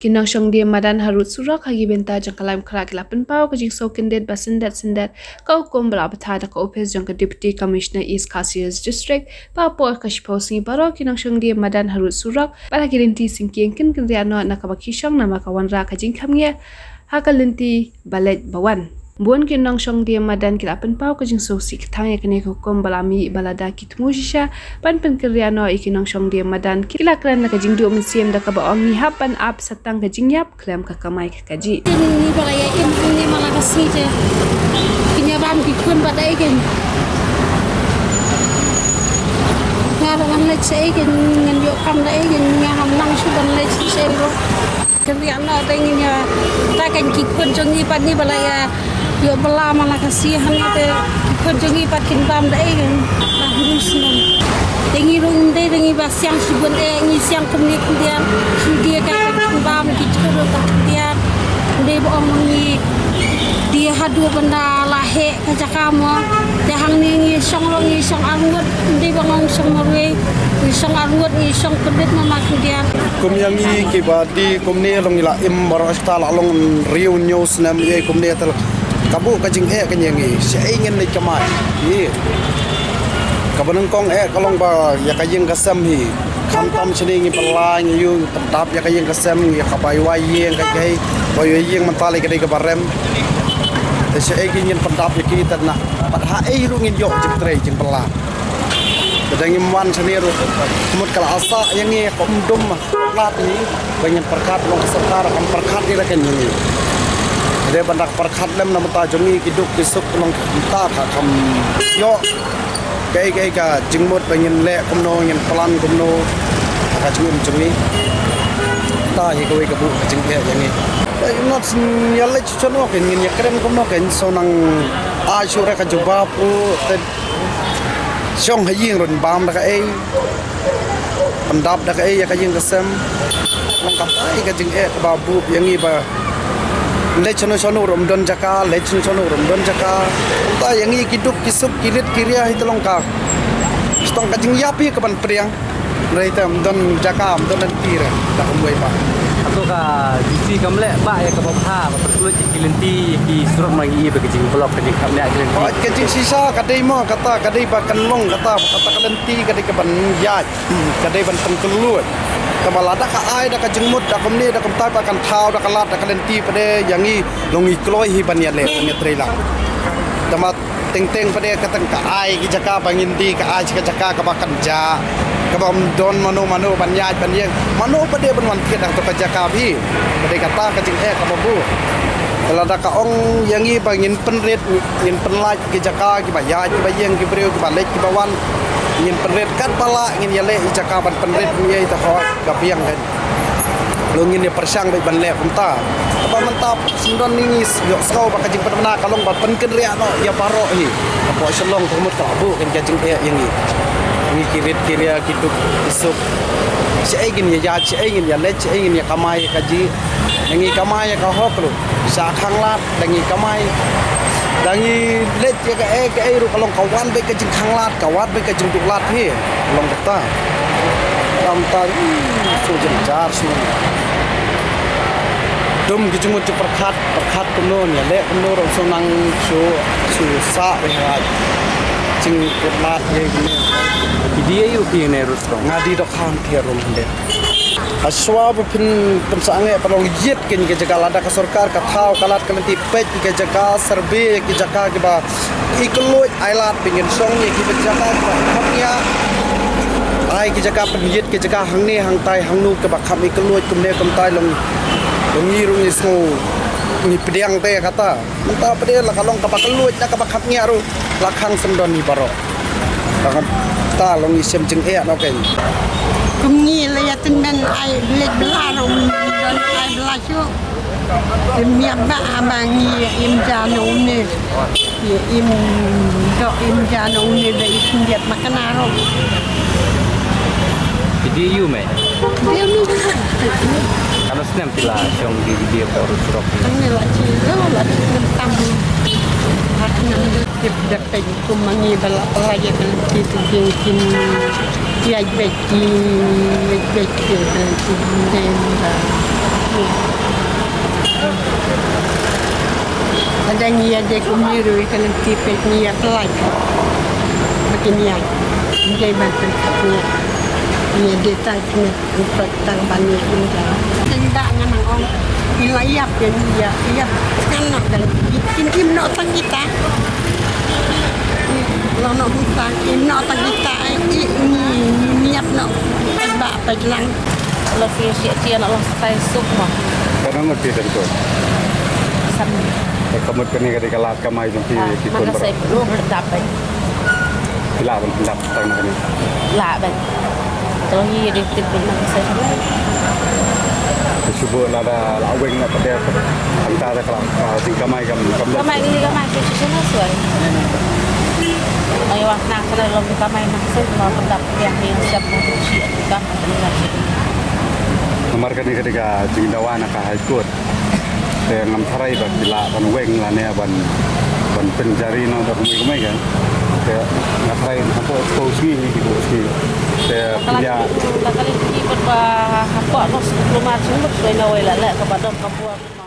Kinang shong dia madan harut surak hagi benta jang kalam kra kilapan pau kajing so kindet basendat kau kom bala batha da ko opes jang ka deputy commissioner East Cassius district pa po kashpo singi baro kinang shong dia madan harut surak para kilinti singkieng kin kriano nakabaki shong nama kawan ra kajing khamye hakalinti balet bawan Buan kinang shong dia madan kilapan pau kajing so sik thang ya kene hukum balami balada kitmu shisha pan kriano ikinang shong dia madan kila kran na kajing du museum da kaba ongi hapan ap satang kajing yap klam kakamai kaji ni balaya ini malah kasih je kinya bam kikun badai kan ngaran lek sei kan ngan yo kam dai kan ngam nang sudan lek sei ro kriano tengnya ta kan kikun jongi pan ni balaya yo bela malah kasihan ite konjongi pakin bam dai kan nah rusnan tengi runde tengi basyang subun ngi siang kemni kemudian dia kan bam kicuru kemudian de boong ngi dia hadu benda lahe kaca kamu dehang ngi song angut de bangong song marwe song angut ngi song pedit mama kemudian kum yang ngi kibadi kum ne long ila im marasta long riu news nam ye kum ne tal kabu kajing kanyangi si ingin ni kamai ye kabanang kong kalong ba ya kajing kasam hi kham tam chini ngi palai ngi yu tap ya kajing kasam ngi kabai wai yeng kai boy yeng mentali kadai ka barem te si ingin pendap ya kita na padha ru ngin yo jik tre jing pala kadang man chini ru kumut kala asa yang ngi kom dum lat ni banyak perkat long sarkar kam perkat ni la kanyangi dia bandak perkat lem nama ta jongi kiduk kisuk long ta ka kam yo kai ka jingmut pengen le kumno ngin pelan kumno ka jongi ta hi ko ka bu jing yang ni not yalle chono ken ngin yakrem kumno ken sonang a shure ka juba pu song haying ron bam da ka pandap da ka ya ka jing kasam long ka tai ka jing ba bu yang ni ba lechono sono romdon jaka lechono sono romdon jaka ta yang i kiduk kisuk kilit kiria hitolong ka stong ka jing yapi ka ban priang reita don jaka don tira ta kumoi pa atau ka gisi kamle ba ya ka bapha ba perlu kilinti ki surat magi be jing blok ke kamle kilinti ka jing sisa kadai mo kata kadai ba kanlong kata kilinti kadai ka ban yaj kadai ban pengkelut kamalada ka ai da ka jengmut da komni da komtai pa kan thau da kalat da kalenti pade yangi longi kloi hi ban yale ne trela dama teng pade ka tang ka ai ki jaka bangin di ka ai ka jaka ka bakan ja ka bam don mano ban yaj ban yeng mano pade ban wan ke da to ka jaka bi pade kata ka jing ka babu kalau da ka ong yangi bangin penret ngin penlaj ki jaka ki ba yaj ki ba yeng ki breu ki ba lek ki ba wan ingin penret kan pala ingin yale ijakaban penret punya itu hot gapiang kan lungin dia persang baik banle punta apa mentap sindon ini yok sau bakal jing permana kalong bat penken ria no ya baro hi apa selong kumut kabu kan kajing yang ini kirit kiria kiduk isuk si ingin ya si ingin ya lech ingin ya kamai kaji yang kamai ka hok lu sa khanglat dangi kamai dangi lech ka ru kalong kawan baik kajing khanglat kawat baik kajing duklat hi long kata tamtan so jar semua dum kijungut perkat kuno ya le kuno ro sonang su sa ha jing duklat ye gini dia yu ki ne rustong ngadi dok khan therum de aswa pin pensange palong yet ken ke jaga lada ka sarkar ka thau kalat kalenti pej ke jaga serbe ke jaga ke ba ikloi ailat pingin song ye ki jaga ba khapnya ai ke jaga penjit ke jaga hangne hangtai hangnu ke ba kham ikloi kumne kumtai long ngi ru ni smo ni pediang te kata entah pede la kalong ka ba kloi na ka ba khapnya ru lakhang sendon ni baro ta long isem jeng no ken kumni la ya tenan ai lek belaro don ai belasu demi ba abangi im jano ne im do im jano ne da isin dia makanaro dia yu me dia ni kalau senam pila song di dia baru surok ni la ci la tam hakna tip dapat kumangi bala pelajar itu kin ya beki dan ni. Ada ni ada kumiru kalau tipet ni pelai. Begini ya. Dia bantu ni. Ni dia tak ni untuk tang bani ni. Tindak dengan orang wilayah dia ya kan nak dan kim nak tang kita. Lo nak hutang, nak tang kita ni niat nak sebab pejelang. Kalau sia-sia nak selesai semua. Kadang ngerti tentu. Sama. Kemud kini ketika lat kamai jumpi di Mana saya belum dapat. Bila pendap tang nak ni. Lạ bệnh. Tôi nghĩ đến tiếp tục làm sao cho Cuba ada laweng nak pada antara kalau sing kamai kam kamay ko siya sir. Ay wak na sa loob ng kamay na sir mga pendap yang siap untuk siya ka. Nomor kini ketika sing dawa nak high court. Ngam tharai ba bila ban weng la ne ban penjari no dak kumai kan. Ke ngapai apa eksposi ni eksposi. Punya kali ini berapa apa nos rumah sumber sudah nawai lala kepada Papua.